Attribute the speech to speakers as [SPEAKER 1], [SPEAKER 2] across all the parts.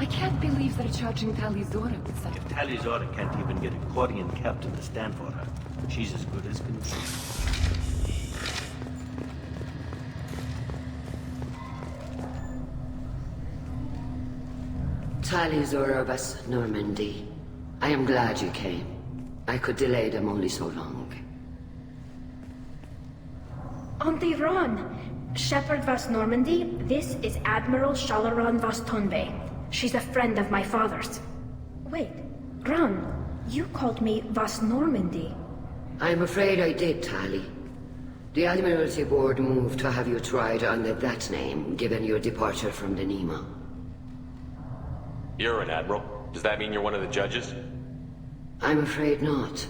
[SPEAKER 1] I can't believe they're charging Tal'Zorah with such...
[SPEAKER 2] If Tali'Zorah can't even get a Quarian captain to stand for her, she's as good as can be.
[SPEAKER 3] Tal'Zorah of us, Normandy. I am glad you came. I could delay them only so long.
[SPEAKER 4] On the run! Shepherd vas Normandy, this is Admiral Shalaran vas Tonbe. She's a friend of my father's. Wait, Ran, you called me vas Normandy.
[SPEAKER 3] I'm afraid I did, Tali. The Admiralty Board moved to have you tried under that name, given your departure from the Nima.
[SPEAKER 5] You're an admiral. Does that mean you're one of the judges?
[SPEAKER 3] I'm afraid not.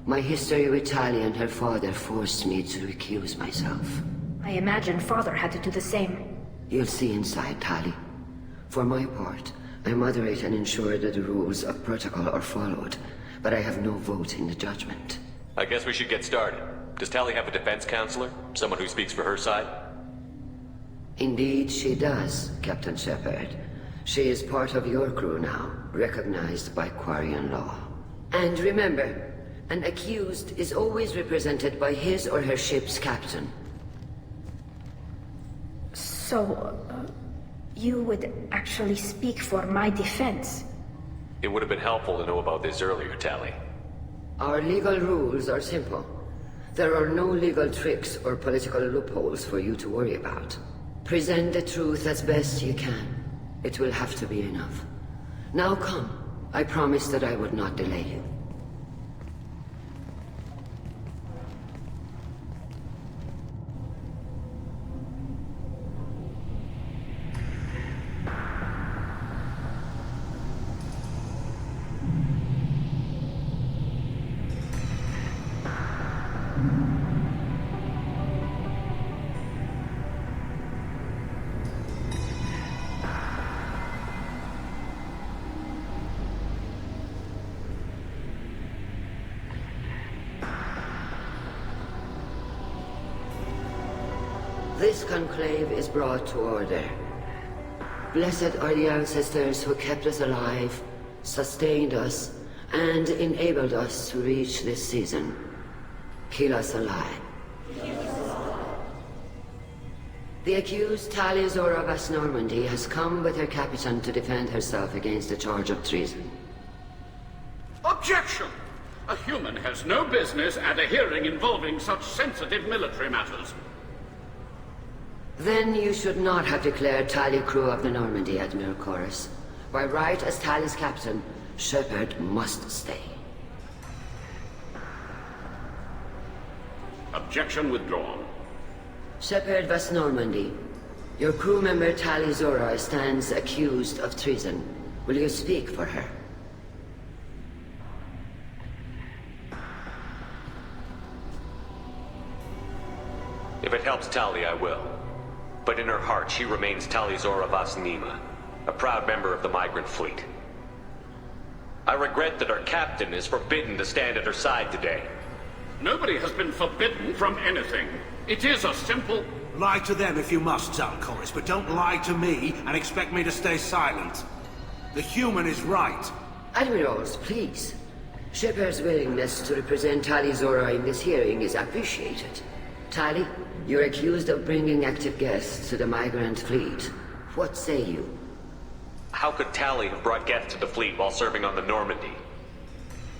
[SPEAKER 3] My history with Tali and her father forced me to recuse myself.
[SPEAKER 4] I imagine father had to do the same.
[SPEAKER 3] You'll see inside, Tali. For my part, I moderate and ensure that the rules of protocol are followed, but I have no vote in the judgment.
[SPEAKER 5] I guess we should get started. Does Tali have a defense counselor? Someone who speaks for her side?
[SPEAKER 3] Indeed, she does, Captain Shepard. She is part of your crew now, recognized by Quarian law. And remember, an accused is always represented by his or her ship's captain.
[SPEAKER 4] So, you would actually speak for my defense?
[SPEAKER 5] It would have been helpful to know about this earlier, Tali.
[SPEAKER 3] Our legal rules are simple. There are no legal tricks or political loopholes for you to worry about. Present the truth as best you can. It will have to be enough. Now come. I promised that I would not delay you. This conclave is brought to order. Blessed are the ancestors who kept us alive, sustained us, and enabled us to reach this season. Keep us alive. The accused Tali'Zorah of Normandy has come with her captain to defend herself against the charge of treason.
[SPEAKER 6] Objection! A human has no business at a hearing involving such sensitive military matters.
[SPEAKER 3] Then you should not have declared Tali crew of the Normandy, Admiral Chorus. By right as Tali's captain, Shepard must stay.
[SPEAKER 6] Objection withdrawn.
[SPEAKER 3] Shepard vas Normandy. Your crew member Tali'Zorah stands accused of treason. Will you speak for her?
[SPEAKER 5] If it helps Tali, I will. But in her heart, she remains Tali'Zorah vas Nima, a proud member of the migrant fleet. I regret that our captain is forbidden to stand at her side today.
[SPEAKER 6] Nobody has been forbidden from anything. It is a simple...
[SPEAKER 7] Lie to them if you must, Zalcoris, but don't lie to me and expect me to stay silent. The human is right.
[SPEAKER 3] Admirals, please. Shepard's willingness to represent Tali'Zorah in this hearing is appreciated. Tali, you're accused of bringing active guests to the migrant fleet. What say you?
[SPEAKER 5] How could Tali have brought guests to the fleet while serving on the Normandy?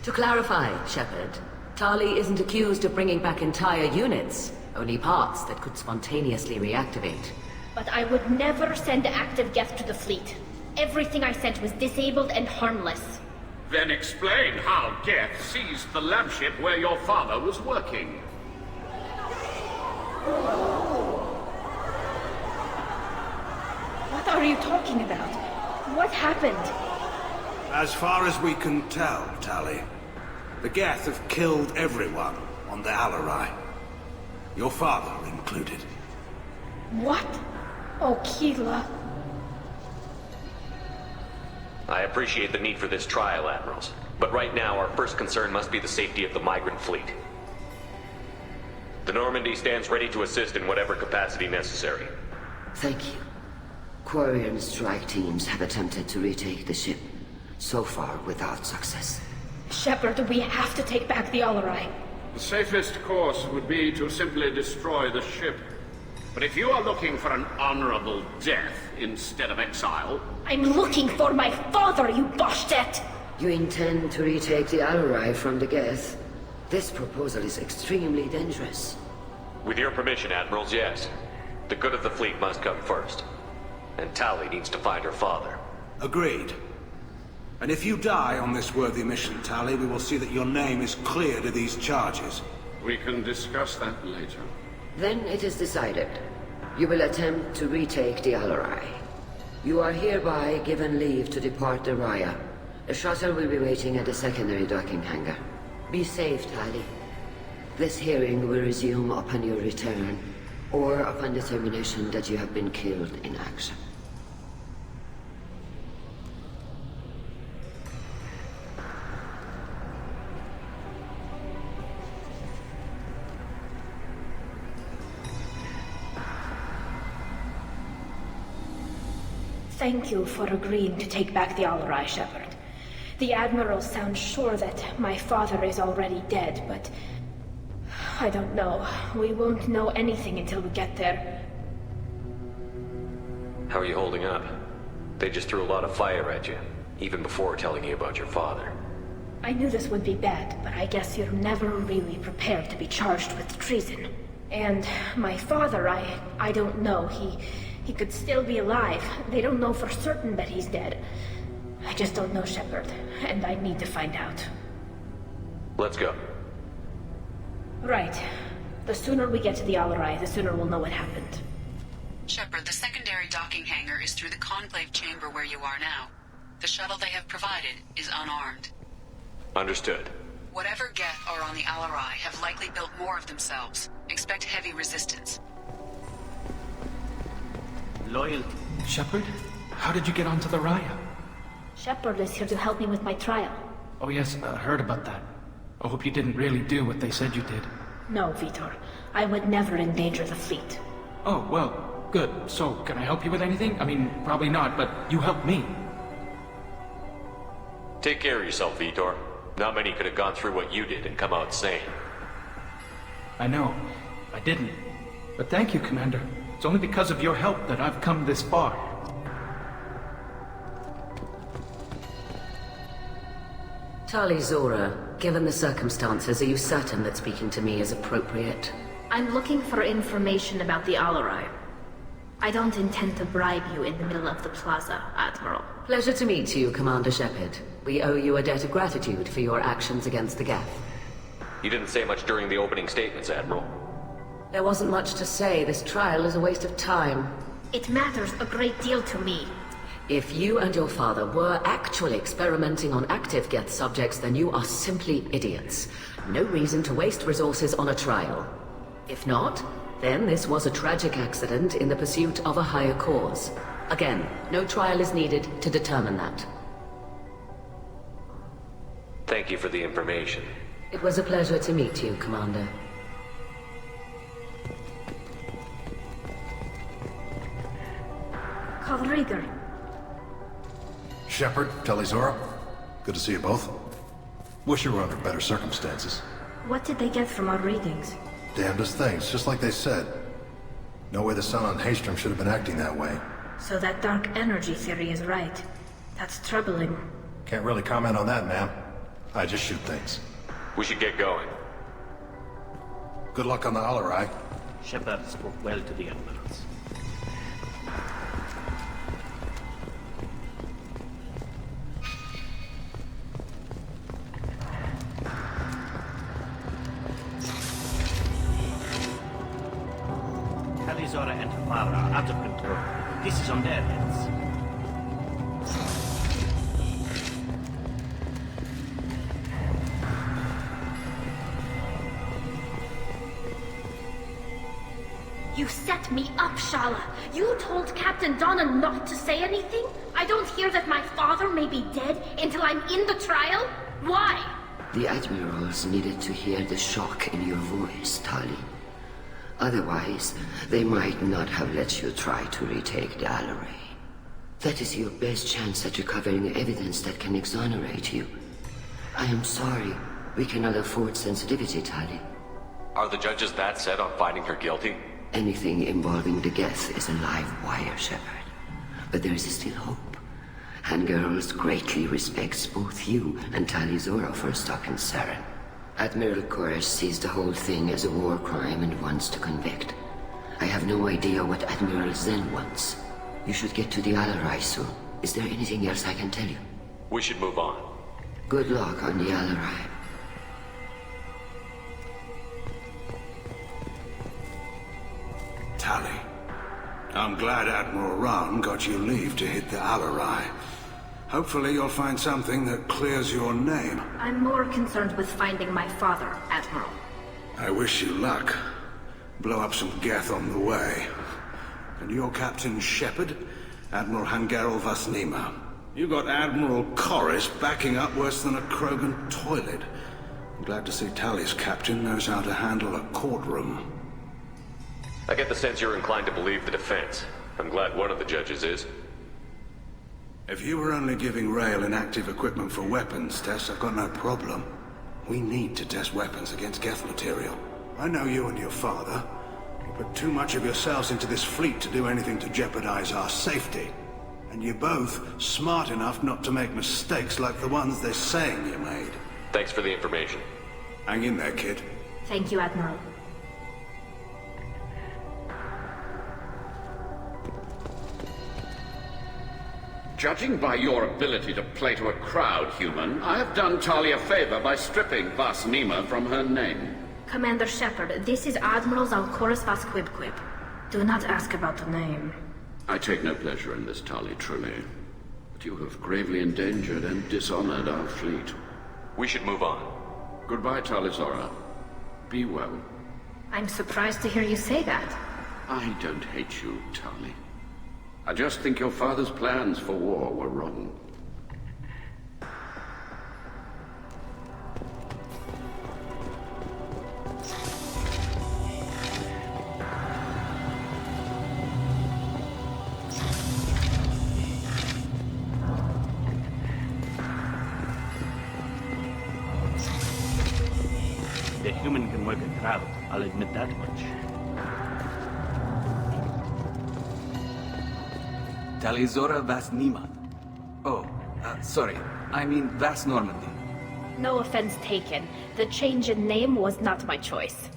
[SPEAKER 1] To clarify, Shepard, Tali isn't accused of bringing back entire units, only parts that could spontaneously reactivate.
[SPEAKER 4] But I would never send active guests to the fleet. Everything I sent was disabled and harmless.
[SPEAKER 6] Then explain how Geth seized the lampship where your father was working.
[SPEAKER 4] What are you talking about? What happened?
[SPEAKER 7] As far as we can tell, Tali, the Geth have killed everyone on the Alarai. Your father included.
[SPEAKER 4] What? Oh, Keela.
[SPEAKER 5] I appreciate the need for this trial, Admirals. But right now, our first concern must be the safety of the migrant fleet. The Normandy stands ready to assist in whatever capacity necessary.
[SPEAKER 3] Thank you. Quarry and strike teams have attempted to retake the ship, so far without success.
[SPEAKER 4] Shepard, we have to take back the Alarai.
[SPEAKER 6] The safest course would be to simply destroy the ship. But if you are looking for an honorable death instead of exile...
[SPEAKER 4] I'm looking for my father, you bastet!
[SPEAKER 3] You intend to retake the Alarai from the Geth? This proposal is extremely dangerous.
[SPEAKER 5] With your permission, Admirals, yes. The good of the fleet must come first. And Tali needs to find her father.
[SPEAKER 7] Agreed. And if you die on this worthy mission, Tali, we will see that your name is cleared of these charges.
[SPEAKER 6] We can discuss that later.
[SPEAKER 3] Then it is decided. You will attempt to retake the Alarai. You are hereby given leave to depart the Raya. A shuttle will be waiting at the secondary docking hangar. Be safe, Tali. This hearing will resume upon your return, or upon determination that you have been killed in action.
[SPEAKER 4] Thank you for agreeing to take back the Alarai, Shepard. The Admiral sounds sure that my father is already dead, but... I don't know. We won't know anything until we get there.
[SPEAKER 5] How are you holding up? They just threw a lot of fire at you, even before telling you about your father.
[SPEAKER 4] I knew this would be bad, but I guess you're never really prepared to be charged with treason. And my father, I don't know. He could still be alive. They don't know for certain that he's dead. I just don't know, Shepard, and I need to find out.
[SPEAKER 5] Let's go.
[SPEAKER 4] Right. The sooner we get to the Alarai, the sooner we'll know what happened.
[SPEAKER 8] Shepard, the secondary docking hangar is through the conclave chamber where you are now. The shuttle they have provided is unarmed.
[SPEAKER 5] Understood.
[SPEAKER 8] Whatever Geth are on the Alarai have likely built more of themselves. Expect heavy resistance.
[SPEAKER 2] Loyalty.
[SPEAKER 9] Shepard? How did you get onto the Raya?
[SPEAKER 4] Shepard is here to help me with my trial.
[SPEAKER 9] Oh yes, I heard about that. I hope you didn't really do what they said you did.
[SPEAKER 4] No, Vitor. I would never endanger the fleet.
[SPEAKER 9] Oh, well, good. So, can I help you with anything? I mean, probably not, but you helped me.
[SPEAKER 5] Take care of yourself, Vitor. Not many could have gone through what you did and come out sane.
[SPEAKER 9] I know. I didn't. But thank you, Commander. It's only because of your help that I've come this far.
[SPEAKER 1] Tali'Zorah, given the circumstances, are you certain that speaking to me is appropriate?
[SPEAKER 4] I'm looking for information about the Alarai. I don't intend to bribe you in the middle of the plaza, Admiral.
[SPEAKER 1] Pleasure to meet you, Commander Shepard. We owe you a debt of gratitude for your actions against the Geth.
[SPEAKER 5] You didn't say much during the opening statements, Admiral.
[SPEAKER 1] There wasn't much to say. This trial is a waste of time.
[SPEAKER 4] It matters a great deal to me.
[SPEAKER 1] If you and your father were actually experimenting on active Geth subjects, then you are simply idiots. No reason to waste resources on a trial. If not, then this was a tragic accident in the pursuit of a higher cause. Again, no trial is needed to determine that.
[SPEAKER 5] Thank you for the information.
[SPEAKER 1] It was a pleasure to meet you, Commander.
[SPEAKER 4] Kalrieger.
[SPEAKER 10] Shepard, Tali'Zorah. Good to see you both. Wish you were under better circumstances.
[SPEAKER 4] What did they get from our readings?
[SPEAKER 10] Damnedest things, just like they said. No way the sun on Haystrom should have been acting that way.
[SPEAKER 4] So that dark energy theory is right. That's troubling.
[SPEAKER 10] Can't really comment on that, ma'am. I just shoot things.
[SPEAKER 5] We should get going.
[SPEAKER 10] Good luck on the Alarai.
[SPEAKER 2] Shepard spoke well to the admirals. Tali'Zorah and Mara are out of control. This is on their heads.
[SPEAKER 4] You set me up, Shala. You told Captain Donna not to say anything? I don't hear that my father may be dead until I'm in the trial? Why?
[SPEAKER 3] The Admirals needed to hear the shock in your voice, Tali. Otherwise, they might not have let you try to retake the Alarai. That is your best chance at recovering evidence that can exonerate you. I am sorry. We cannot afford sensitivity, Tali.
[SPEAKER 5] Are the judges that set on finding her guilty?
[SPEAKER 3] Anything involving the Geth is a live wire, Shepard. But there is still hope. Hangirls greatly respects both you and Tali'Zorah for stopping Saren. Admiral Koresh sees the whole thing as a war crime and wants to convict. I have no idea what Admiral Zen wants. You should get to the Alarai soon. Is there anything else I can tell you?
[SPEAKER 5] We should move on.
[SPEAKER 3] Good luck on the Alarai.
[SPEAKER 7] Tali, I'm glad Admiral Ran got you leave to hit the Alarai. Hopefully you'll find something that clears your name.
[SPEAKER 4] I'm more concerned with finding my father, Admiral.
[SPEAKER 7] I wish you luck. Blow up some Geth on the way. And your Captain Shepard, Admiral Hangarel Vasnima. You got Admiral Koresh backing up worse than a Krogan toilet. I'm glad to see Tali's captain knows how to handle a courtroom.
[SPEAKER 5] I get the sense you're inclined to believe the defense. I'm glad one of the judges is.
[SPEAKER 7] If you were only giving Rael inactive equipment for weapons tests, I've got no problem. We need to test weapons against Geth material. I know you and your father. You put too much of yourselves into this fleet to do anything to jeopardize our safety. And you're both smart enough not to make mistakes like the ones they're saying you made.
[SPEAKER 5] Thanks for the information.
[SPEAKER 7] Hang in there, kid.
[SPEAKER 4] Thank you, Admiral.
[SPEAKER 6] Judging by your ability to play to a crowd, human, I have done Tali a favor by stripping Vasnima from her name.
[SPEAKER 4] Commander Shepard, this is Admiral Zalkoris Vasquibquib. Do not ask about the name.
[SPEAKER 6] I take no pleasure in this, Tali, truly. But you have gravely endangered and dishonored our fleet.
[SPEAKER 5] We should move on.
[SPEAKER 6] Goodbye, Tali'Zorah. Be well.
[SPEAKER 4] I'm surprised to hear you say that.
[SPEAKER 6] I don't hate you, Tali. I just think your father's plans for war were wrong.
[SPEAKER 2] The human can work a crowd, I'll admit that much.
[SPEAKER 11] Tali'Zorah Vasnima. Oh, sorry. I mean Vas Normandy.
[SPEAKER 4] No offense taken. The change in name was not my choice.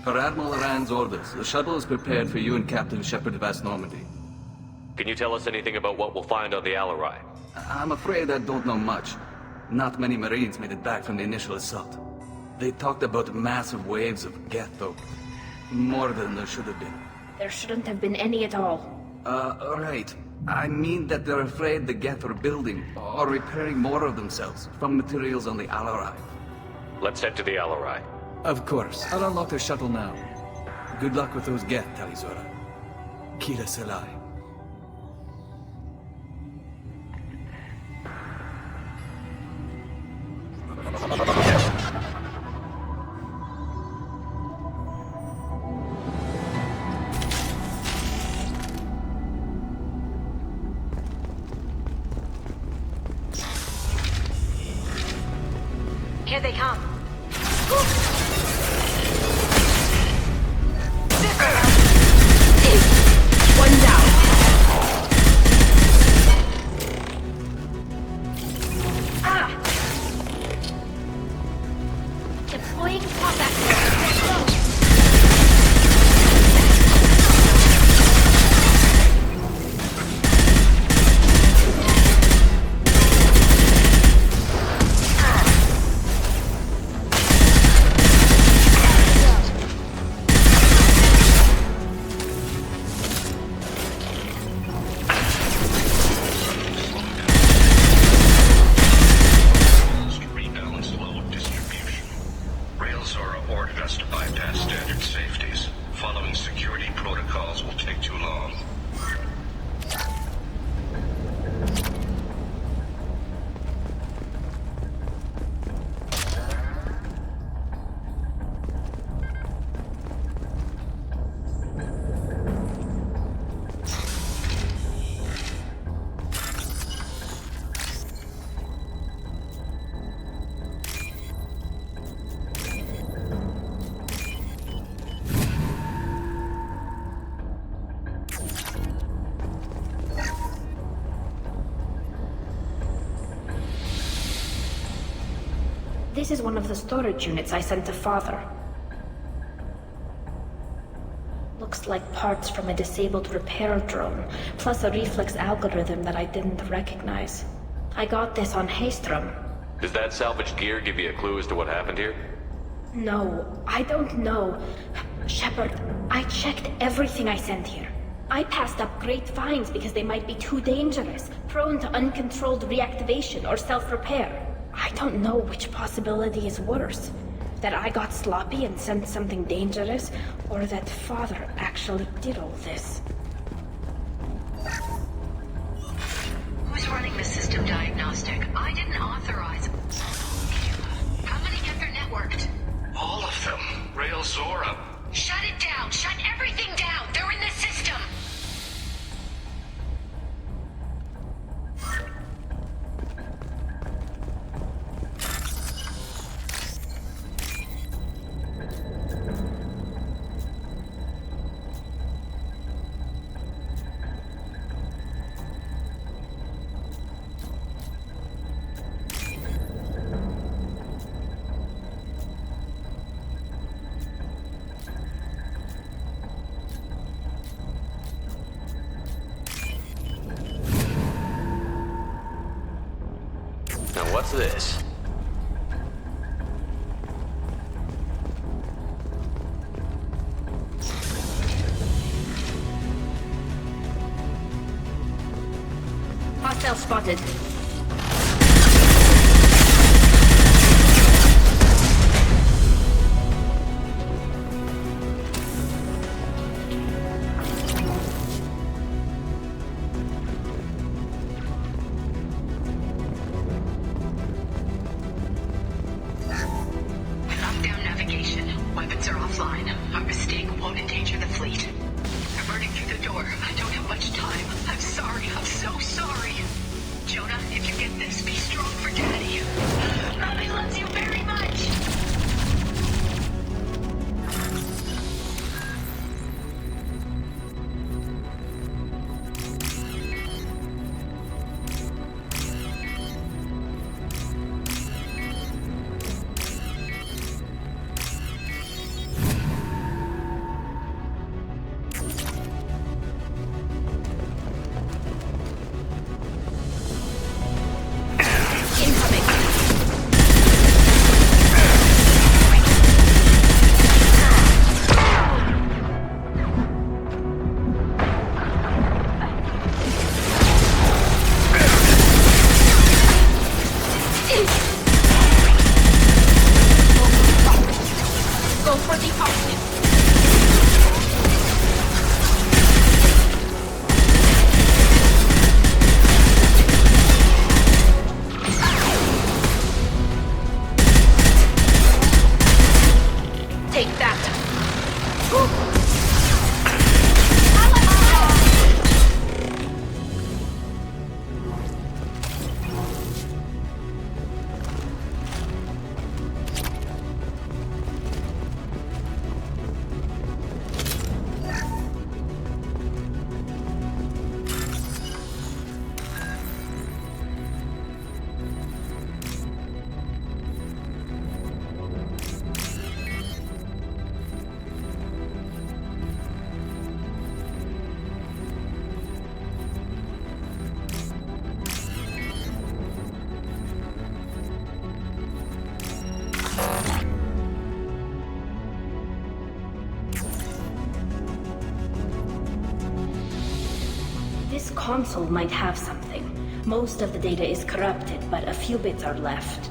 [SPEAKER 11] Per Admiral Rand's orders, the shuttle is prepared for you and Captain Shepard Vas Normandy.
[SPEAKER 5] Can you tell us anything about what we'll find on the Alarai?
[SPEAKER 11] I'm afraid I don't know much. Not many Marines made it back from the initial assault. They talked about massive waves of Geth, though. More than there should have been.
[SPEAKER 4] There shouldn't have been any at all.
[SPEAKER 11] Right. I mean that they're afraid the Geth are building or repairing more of themselves from materials on the Alarai.
[SPEAKER 5] Let's head to the Alarai.
[SPEAKER 11] Of course. I'll unlock the shuttle now. Good luck with those Geth, Tali'Zorah. Kira Selai.
[SPEAKER 4] Here they come. One down. Deploying combat. This is one of the storage units I sent to Father. Looks like parts from a disabled repair drone, plus a reflex algorithm that I didn't recognize. I got this on Haestrom.
[SPEAKER 5] Does that salvaged gear give you a clue as to what happened here?
[SPEAKER 4] No, I don't know. Shepard, I checked everything I sent here. I passed up great finds because they might be too dangerous, prone to uncontrolled reactivation or self-repair. I don't know which possibility is worse. That I got sloppy and sent something dangerous, or that Father actually did all this.
[SPEAKER 8] Who's running the system diagnostic? I didn't authorize. How many get their networked?
[SPEAKER 12] All of them. Rael'Zorah.
[SPEAKER 8] Shut it down! Shut everything down! They're in the system!
[SPEAKER 5] What's this?
[SPEAKER 4] Hostile spotted. This console might have something. Most of the data is corrupted, but a few bits are left.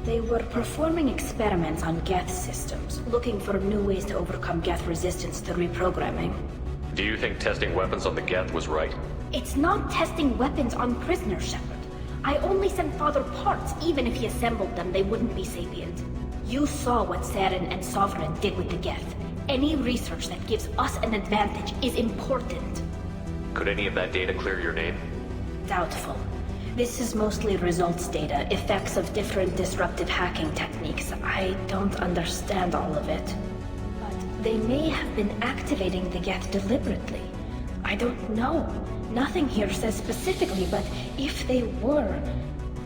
[SPEAKER 4] They were performing experiments on Geth systems, looking for new ways to overcome Geth resistance to reprogramming.
[SPEAKER 5] Do you think testing weapons on the Geth was right?
[SPEAKER 4] It's not testing weapons on prisoners, Shepard. I only sent Father parts. Even if he assembled them, they wouldn't be sapient. You saw what Saren and Sovereign did with the Geth. Any research that gives us an advantage is important.
[SPEAKER 5] Could any of that data clear your name?
[SPEAKER 4] Doubtful. This is mostly results data, effects of different disruptive hacking techniques. I don't understand all of it. But they may have been activating the Geth deliberately. I don't know. Nothing here says specifically, but if they were,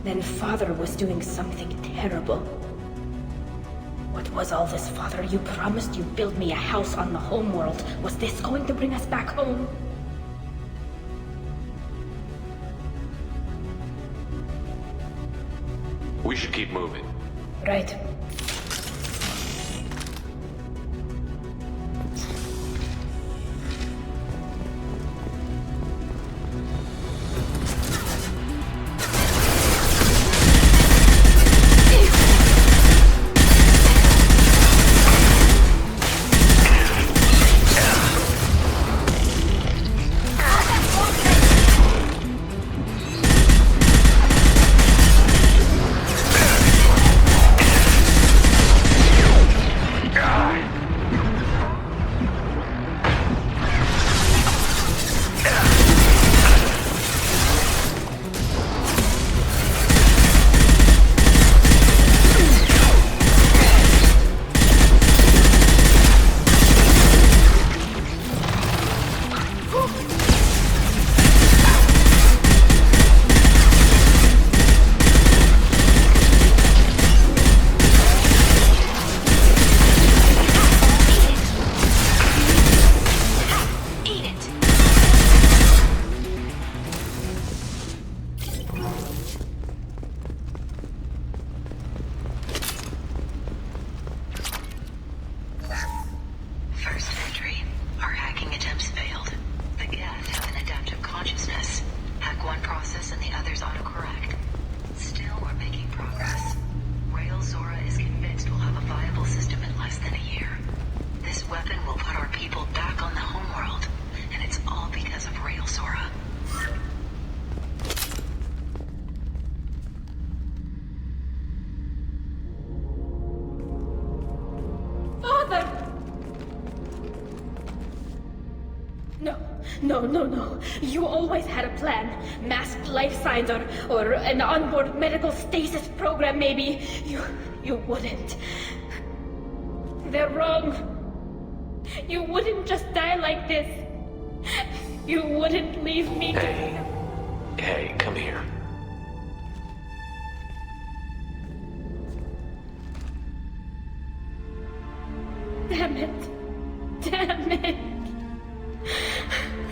[SPEAKER 4] then Father was doing something terrible. What was all this, Father? You promised you'd build me a house on the homeworld. Was this going to bring us back home?
[SPEAKER 5] We should keep moving.
[SPEAKER 4] Right. No. You always had a plan. Masked life signs or an onboard medical stasis program, maybe. You wouldn't. They're wrong. You wouldn't just die like this. You wouldn't leave me to...
[SPEAKER 5] Hey, come here.
[SPEAKER 4] Damn it.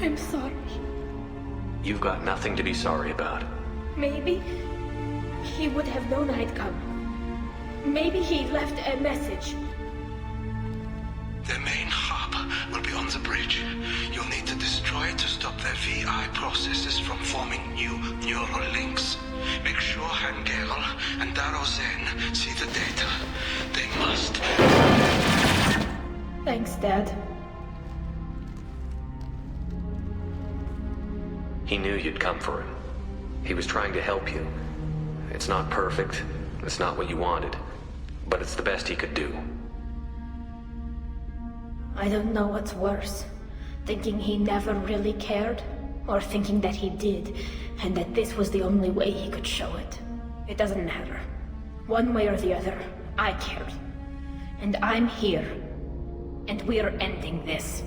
[SPEAKER 4] I'm sorry.
[SPEAKER 5] You've got nothing to be sorry about.
[SPEAKER 4] Maybe he would have known I'd come. Maybe he left a message.
[SPEAKER 7] Their main hub will be on the bridge. You'll need to destroy it to stop their VI processes from forming new neural links. Make sure Hangel and Darozen see the data. They must.
[SPEAKER 4] Thanks, Dad.
[SPEAKER 5] He knew you'd come for him. He was trying to help you. It's not perfect. It's not what you wanted. But it's the best he could do.
[SPEAKER 4] I don't know what's worse. Thinking he never really cared, or thinking that he did, and that this was the only way he could show it. It doesn't matter. One way or the other, I cared. And I'm here. And we're ending this.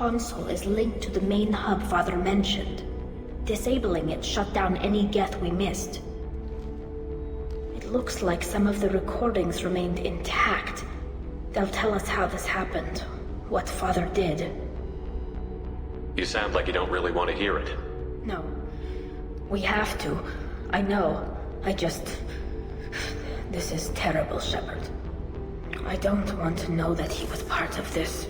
[SPEAKER 4] console is linked to the main hub Father mentioned. Disabling it shut down any Geth we missed. It looks like some of the recordings remained intact. They'll tell us how this happened, what Father did.
[SPEAKER 5] You sound like you don't really want to hear it.
[SPEAKER 4] No. We have to. I know. This is terrible, Shepard. I don't want to know that he was part of this.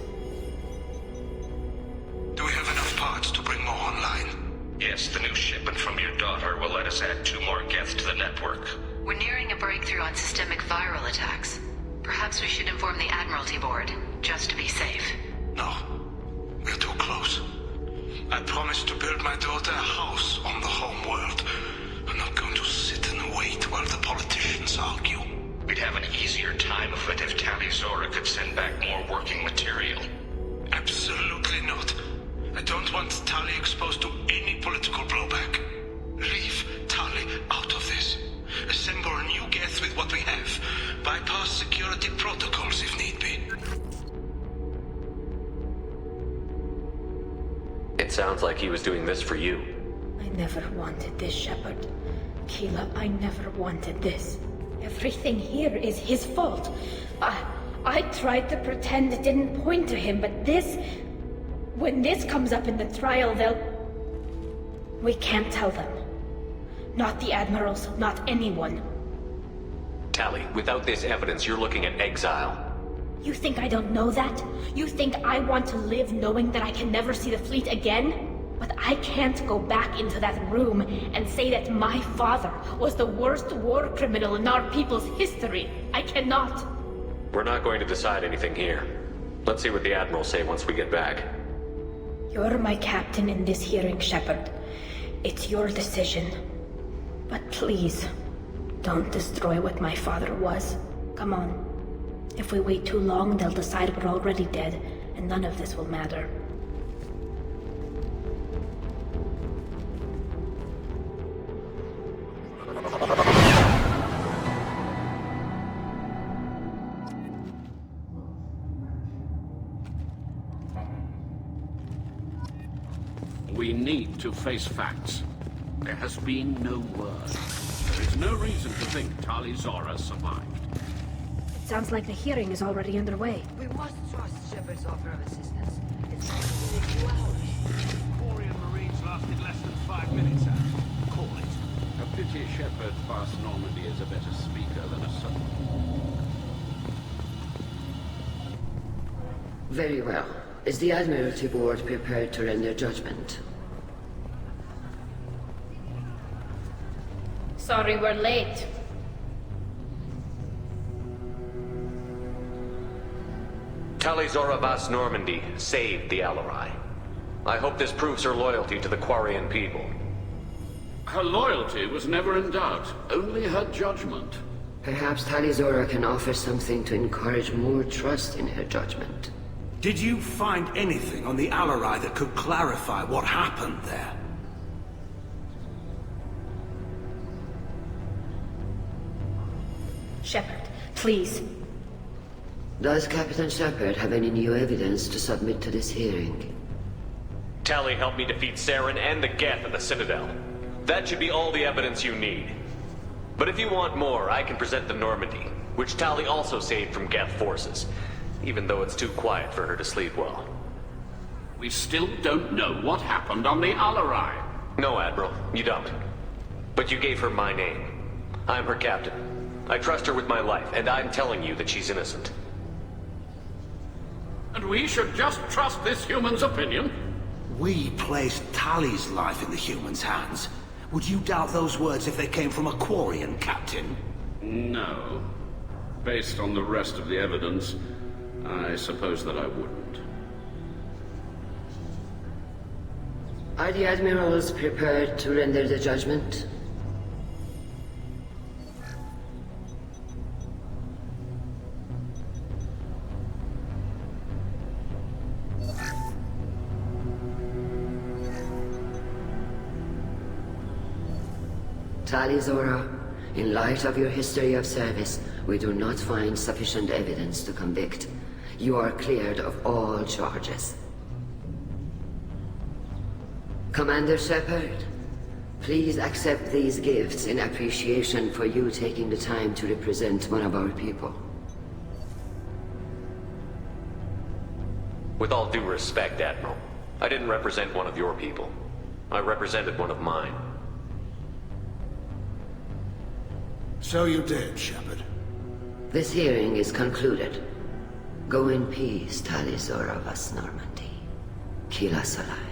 [SPEAKER 12] Do we have enough parts to bring more online? Yes, the new shipment from your daughter will let us add 2 more Geth to the network.
[SPEAKER 8] We're nearing a breakthrough on systemic viral attacks. Perhaps we should inform the Admiralty Board, just to be safe.
[SPEAKER 12] No. We're too close. I promised to build my daughter a house on the home world. I'm not going to sit and wait while the politicians argue. We'd have an easier time of it if Tali'Zorah could send back more working material. Absolutely not. I don't want Tali exposed to any political blowback. Leave Tali out of this. Assemble a new Geth with what we have. Bypass security protocols if need be.
[SPEAKER 5] It sounds like he was doing this for you.
[SPEAKER 4] I never wanted this, Shepard. Keela, I never wanted this. Everything here is his fault. I tried to pretend it didn't point to him, but this... When this comes up in the trial, they'll... We can't tell them. Not the admirals, not anyone.
[SPEAKER 5] Tali, without this evidence, you're looking at exile.
[SPEAKER 4] You think I don't know that? You think I want to live knowing that I can never see the fleet again? But I can't go back into that room and say that my father was the worst war criminal in our people's history. I cannot.
[SPEAKER 5] We're not going to decide anything here. Let's see what the Admirals say once we get back.
[SPEAKER 4] You're my captain in this hearing, Shepard. It's your decision. But please, don't destroy what my father was. Come on. If we wait too long, they'll decide we're already dead, and none of this will matter.
[SPEAKER 6] We need to face facts. There has been no word. There is no reason to think Tali'Zorah survived.
[SPEAKER 4] It sounds like the hearing is already underway.
[SPEAKER 3] We must trust Shepard's offer of assistance. It's only a few hours.
[SPEAKER 6] Quarian Marines lasted less than 5 minutes, Call it. A pity Shepard past Normandy is a better speaker than a son.
[SPEAKER 3] Very well. Is the Admiralty Board prepared to render judgment?
[SPEAKER 4] Sorry we're late.
[SPEAKER 5] Tali'Zorah Vas Normandy saved the Alarai. I hope this proves her loyalty to the Quarian people.
[SPEAKER 6] Her loyalty was never in doubt, only her judgment.
[SPEAKER 3] Perhaps Tali'Zorah can offer something to encourage more trust in her judgment.
[SPEAKER 7] Did you find anything on the Alarai that could clarify what happened there?
[SPEAKER 4] Shepard, please.
[SPEAKER 3] Does Captain Shepard have any new evidence to submit to this hearing?
[SPEAKER 5] Tali helped me defeat Saren and the Geth at the Citadel. That should be all the evidence you need. But if you want more, I can present the Normandy, which Tali also saved from Geth forces, even though it's too quiet for her to sleep well.
[SPEAKER 6] We still don't know what happened on the Alarai.
[SPEAKER 5] No, Admiral, you don't. But you gave her my name. I'm her captain. I trust her with my life, and I'm telling you that she's innocent.
[SPEAKER 6] And we should just trust this human's opinion?
[SPEAKER 7] We placed Tali's life in the human's hands. Would you doubt those words if they came from a Quarian captain?
[SPEAKER 6] No. Based on the rest of the evidence, I suppose that I wouldn't.
[SPEAKER 3] Are the Admirals prepared to render the judgment? Tali'Zorah, in light of your history of service, we do not find sufficient evidence to convict. You are cleared of all charges. Commander Shepard, please accept these gifts in appreciation for you taking the time to represent one of our people.
[SPEAKER 5] With all due respect, Admiral, I didn't represent one of your people. I represented one of mine.
[SPEAKER 7] So you did, Shepard.
[SPEAKER 3] This hearing is concluded. Go in peace, Tali'Zorah vas Normandy. Kila Solai.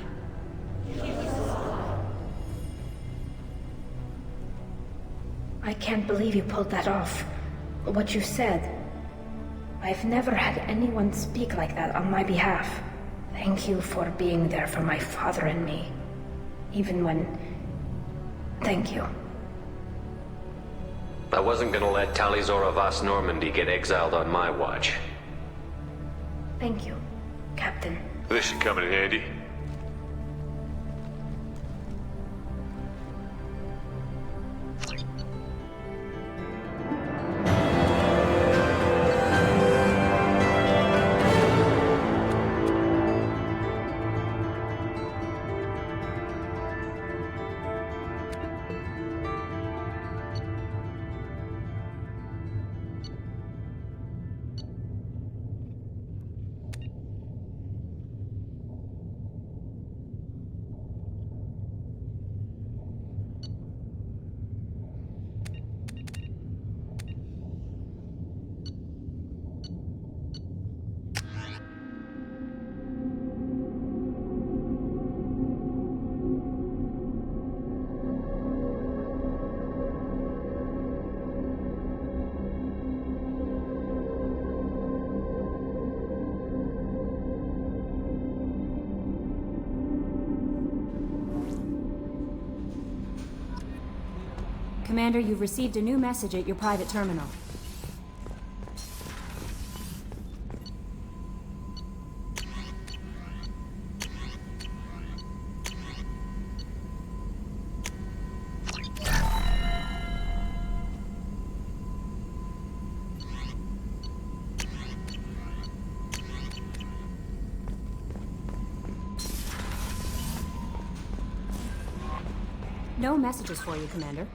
[SPEAKER 4] I can't believe you pulled that off. What you said. I've never had anyone speak like that on my behalf. Thank you for being there for my father and me. Even when... Thank you.
[SPEAKER 5] I wasn't gonna let Tali'Zorah vas Normandy get exiled on my watch.
[SPEAKER 4] Thank you, Captain.
[SPEAKER 5] This should come in handy.
[SPEAKER 13] Commander, you've received a new message at your private terminal. No messages for you, Commander.